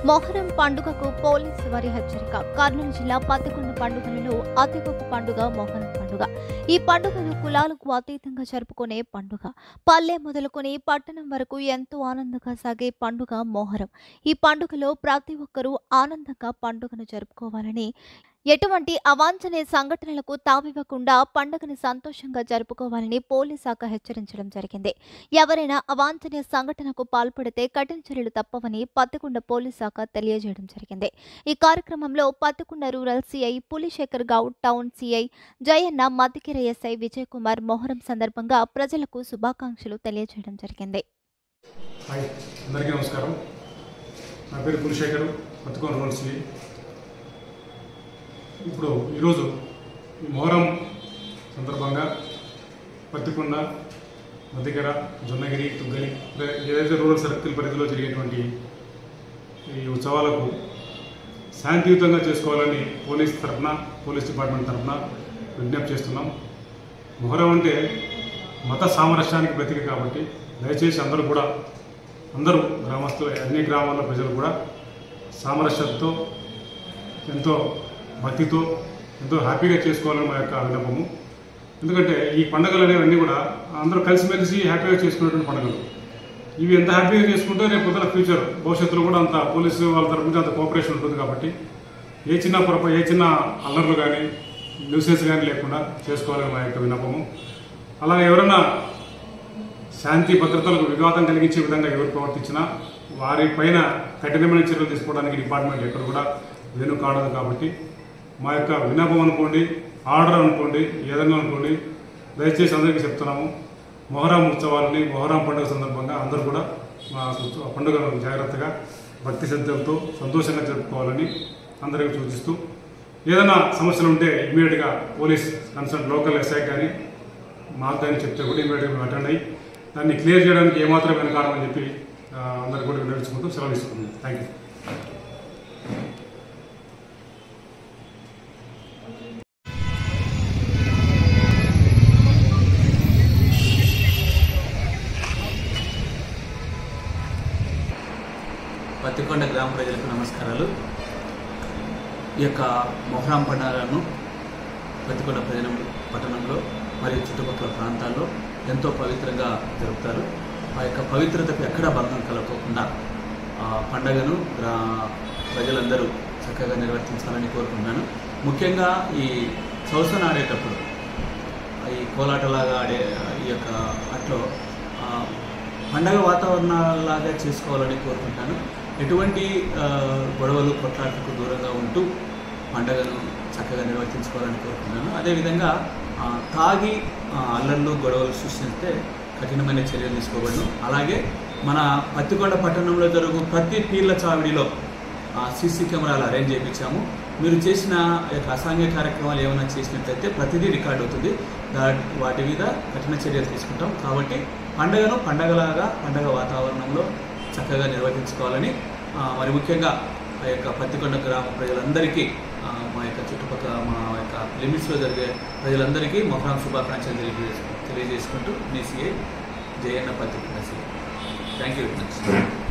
మొహరం పండుగకు పోలీసు వారి హెచ్చరిక. కర్నూలు జిల్లా పత్తికొండ పండుగలలో అతి గొప్ప పండుగ మొహరం పండుగ. ఈ పండుగను కులాలకు అతీతంగా జరుపుకునే పండుగ. పల్లె మొదలుకొని పట్టణం వరకు ఎంతో ఆనందంగా సాగే పండుగ మొహరం. ఈ పండుగలో ప్రతి ఒక్కరూ ఆనందంగా పండుగను జరుపుకోవాలని, ఎటువంటి అవాంఛనీయ సంఘటనలకు తావివ్వకుండా పండుగను సంతోషంగా జరుపుకోవాలని పోలీస్ శాఖ హెచ్చరించడం జరిగింది. ఎవరైనా అవాంఛనీయ సంఘటనకు పాల్పడితే కఠిన చర్యలు తప్పవని పత్తికొండ పోలీస్ శాఖ తెలియజేయడం జరిగింది. ఈ కార్యక్రమంలో Pattikonda rural CI Pulisekhar Goud, town CI Jayanna, Maddikera SI Vijay Kumar Muharram సందర్భంగా ప్రజలకు శుభాకాంక్షలు తెలియజేయడం జరిగింది. అందరికీ నమస్కారం. నా పేరు పులిశేఖర్, పత్తికొండ రూరల్ సిఐ. ఇప్పుడు ఈరోజు మొహరం సందర్భంగా పత్తికొండ, మధ్యకెర, జొన్నగిరి, తుగ్గలి ఏదైతే రూరల్ సర్కిల్ పరిధిలో జరిగేటువంటి ఈ ఉత్సవాలకు శాంతియుతంగా చేసుకోవాలని పోలీస్ డిపార్ట్మెంట్ తరఫున విజ్ఞప్తి చేస్తున్నాం. మొహరం అంటే మత సామరస్యానికి ప్రతీక కాబట్టి దయచేసి అందరూ గ్రామస్తులు, అన్ని గ్రామాల ప్రజలు కూడా సామరస్యంతో, ఎంతో భక్తితో, ఎంతో హ్యాపీగా చేసుకోవాలని మా యొక్క విన్నపము. ఎందుకంటే ఈ పండుగలు అనేవన్నీ కూడా అందరూ కలిసిమెలిసి హ్యాపీగా చేసుకునేటువంటి పండుగలు. ఇవి ఎంత హ్యాపీగా చేసుకుంటే రేపు పొద్దున ఫ్యూచర్ భవిష్యత్తులో కూడా అంత పోలీసు వాళ్ళ తరఫు నుంచి అంత కోఆపరేషన్ ఉంటుంది. కాబట్టి ఏ చిన్న అల్లర్లు కానీ న్యూసెన్స్ కానీ లేకుండా చేసుకోవాలని మా యొక్క విన్నపము. అలాగే ఎవరైనా శాంతి భద్రతలకు విఘాతం కలిగించే విధంగా ఎవరు ప్రవర్తించినా వారిపైన కఠినమైన చర్యలు తీసుకోవడానికి డిపార్ట్మెంట్ ఎక్కడ కూడా వెనుక కాడదు. కాబట్టి మా యొక్క విన్నపం అనుకోండి, ఆర్డర్ అనుకోండి, ఏదన్నా అనుకోండి, దయచేసి అందరికీ చెప్తున్నాము. మొహరం ఉత్సవాలని, మొహరం పండుగ సందర్భంగా అందరూ కూడా మా పండుగను జాగ్రత్తగా, భక్తి శ్రద్ధలతో సంతోషంగా జరుపుకోవాలని అందరికీ సూచిస్తూ, ఏదైనా సమస్యలు ఉంటే ఇమీడియట్గా పోలీస్ కన్సర్న్ లోకల్ ఎస్ఐ కానీ మాకు కానీ చెప్తే కూడా ఇమీడియట్గా మేము అటెండ్ అయ్యి దాన్ని క్లియర్ చేయడానికి ఏమాత్రం వెనకాడమని చెప్పి అందరికీ కూడా వినియోగించుకుంటూ సెలవు తీసుకుంటుంది. Thank you. పత్తికొండ గ్రామ ప్రజలకు నమస్కారాలు. ఈ యొక్క మొహరం పండుగలను పత్తికొండ పట్టణంలో మరియు చుట్టుపక్కల ప్రాంతాల్లో ఎంతో పవిత్రంగా జరుపుతారు. ఆ యొక్క పవిత్రతకు ఎక్కడా భంగం కలగకుండా పండుగను ప్రజలందరూ చక్కగా నిర్వర్తించాలని కోరుకుంటున్నాను. ముఖ్యంగా ఈ చౌసను ఆడేటప్పుడు, ఈ కోలాటలాగా ఆడే ఈ యొక్క ఆటలో పండగ వాతావరణంలాగా చేసుకోవాలని కోరుకుంటాను. ఎటువంటి గొడవలు, కొట్లాటలకు దూరంగా ఉంటూ పండుగను చక్కగా నిర్వర్తించుకోవాలని కోరుకుంటున్నాను. అదేవిధంగా తాగి అల్లర్లు, గొడవలు సృష్టిస్తే కఠినమైన చర్యలు తీసుకోబడను. అలాగే మన పత్తికొండ పట్టణంలో జరుగు ప్రతి పీర్ల చావిడిలో సీసీ కెమెరాలు అరేంజ్ చేయించాము. మీరు చేసిన యొక్క అసాంఘిక కార్యక్రమాలు ఏమైనా చేసినట్లయితే ప్రతిదీ రికార్డ్ అవుతుంది. వాటి మీద కఠిన చర్యలు తీసుకుంటాం. కాబట్టి పండుగను పండగలాగా, పండగ వాతావరణంలో చక్కగా నిర్వర్తించుకోవాలని, మరి ముఖ్యంగా ఆ యొక్క పత్తికొండ గ్రామ ప్రజలందరికీ, మా యొక్క చుట్టుపక్కల మా యొక్క లిమిట్స్లో జరిగే ప్రజలందరికీ మొహరం శుభాకాంక్షలు తెలియజేసుకుంటూ మీ CI Jayanna, Pattikonda CI. Thank you very much.